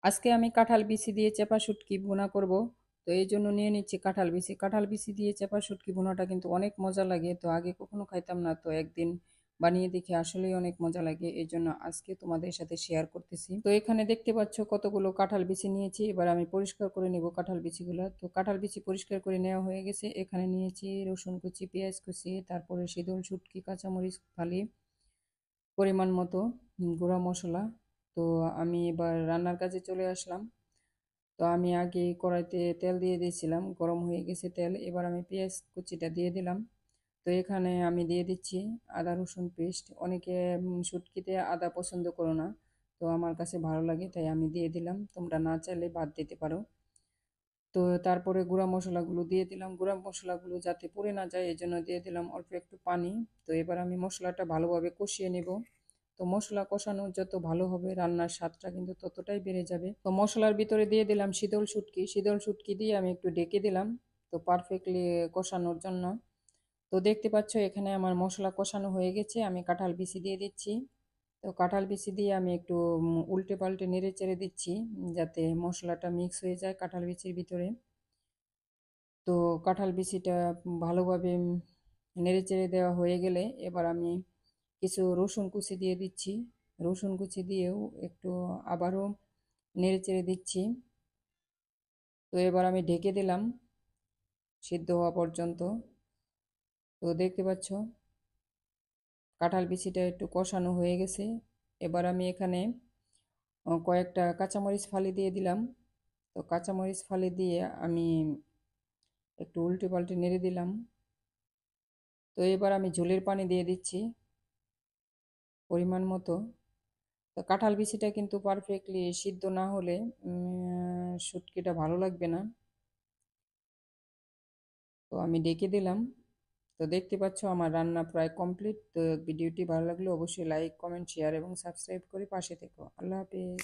আজকে আমি কাঁঠাল বিচি দিয়ে চেপা শুটকি ভুনা করব। তো এই জন্য নিয়ে নিচ্ছি কাঁঠাল বিচি। কাঁঠাল বিচি দিয়ে চেপা শুটকি ভুনাটা কিন্তু অনেক মজা লাগে। তো আগে কখনো খাইতাম না, তো একদিন বানিয়ে দেখি আসলেই অনেক মজা লাগে। এই জন্য আজকে তোমাদের সাথে শেয়ার করতেছি। তো এখানে দেখতে পাচ্ছ কতগুলো কাঁঠাল বিচি নিয়েছি। এবার আমি পরিষ্কার করে নেব কাঁঠাল বিচিগুলো। তো কাঁঠাল বিচি পরিষ্কার করে নেওয়া হয়ে গেছে। এখানে নিয়েছি রসুন কুচি, পেঁয়াজ কুচি, তারপরে শীতল শুটকি, কাঁচামরিচ ফালি, পরিমাণ মতো গুঁড়া মশলা। তো আমি এবার রান্নার কাজে চলে আসলাম। তো আমি আগে কড়াইতে তেল দিয়ে দিয়েছিলাম, গরম হয়ে গেছে তেল। এবার আমি পেঁয়াজ কুচিটা দিয়ে দিলাম। তো এখানে আমি দিয়ে দিচ্ছি আদা রসুন পেস্ট। অনেকে শুটকিতে আদা পছন্দ করো না, তো আমার কাছে ভালো লাগে তাই আমি দিয়ে দিলাম, তোমরা না চাইলে বাদ দিতে পারো। তো তারপরে গুঁড়া মশলাগুলো দিয়ে দিলাম। গুঁড়া মশলাগুলো যাতে পুড়ে না যায় এই জন্য দিয়ে দিলাম অল্প একটু পানি। তো এবার আমি মশলাটা ভালোভাবে কষিয়ে নেব। তো মশলা কষানো যত ভালো হবে রান্নার স্বাদটা কিন্তু ততটাই বেড়ে যাবে। তো মশলার ভিতরে দিয়ে দিলাম শীতল শুটকি। শীতল শুটকি দিয়ে আমি একটু ঢেকে দিলাম, তো পারফেক্টলি কষানোর জন্য। তো দেখতে পাচ্ছ এখানে আমার মশলা কষানো হয়ে গেছে। আমি কাঁঠাল বিচি দিয়ে দিচ্ছি। তো কাঁঠাল বিচি দিয়ে আমি একটু উল্টে পাল্টে নেড়ে চেড়ে দিচ্ছি, যাতে মশলাটা মিক্স হয়ে যায় কাঁঠাল বিচির ভিতরে। তো কাঁঠাল বিচিটা ভালোভাবে নেড়ে চেড়ে দেওয়া হয়ে গেলে এবার আমি কিছু রসুন কুচি দিয়ে দিচ্ছি। রসুন কুচি দিয়েও একটু আবারও নেড়ে চেড়ে দিচ্ছি। তো এবার আমি ঢেকে দিলাম সিদ্ধ হওয়া পর্যন্ত। তো দেখতে পাচ্ছ কাঁঠাল বিচিটা একটু কষানো হয়ে গেছে। এবার আমি এখানে কয়েকটা কাঁচামরিচ ফালি দিয়ে দিলাম। তো কাঁচামরিচ ফালি দিয়ে আমি একটু উল্টে পাল্টে নেড়ে দিলাম। তো এবার আমি ঝোলের পানি দিয়ে দিচ্ছি পরিমাণ মতো। তো কাঁঠাল বিচিটা কিন্তু পারফেক্টলি সিদ্ধ না হলে শুটকিটা ভালো লাগবে না। তো আমি ডেকে দিলাম। তো দেখতে পাচ্ছ আমার রান্না প্রায় কমপ্লিট। তো ভিডিওটি ভালো লাগলে অবশ্যই লাইক কমেন্ট শেয়ার এবং সাবস্ক্রাইব করে পাশে থেকো। আল্লাহ হাফেজ।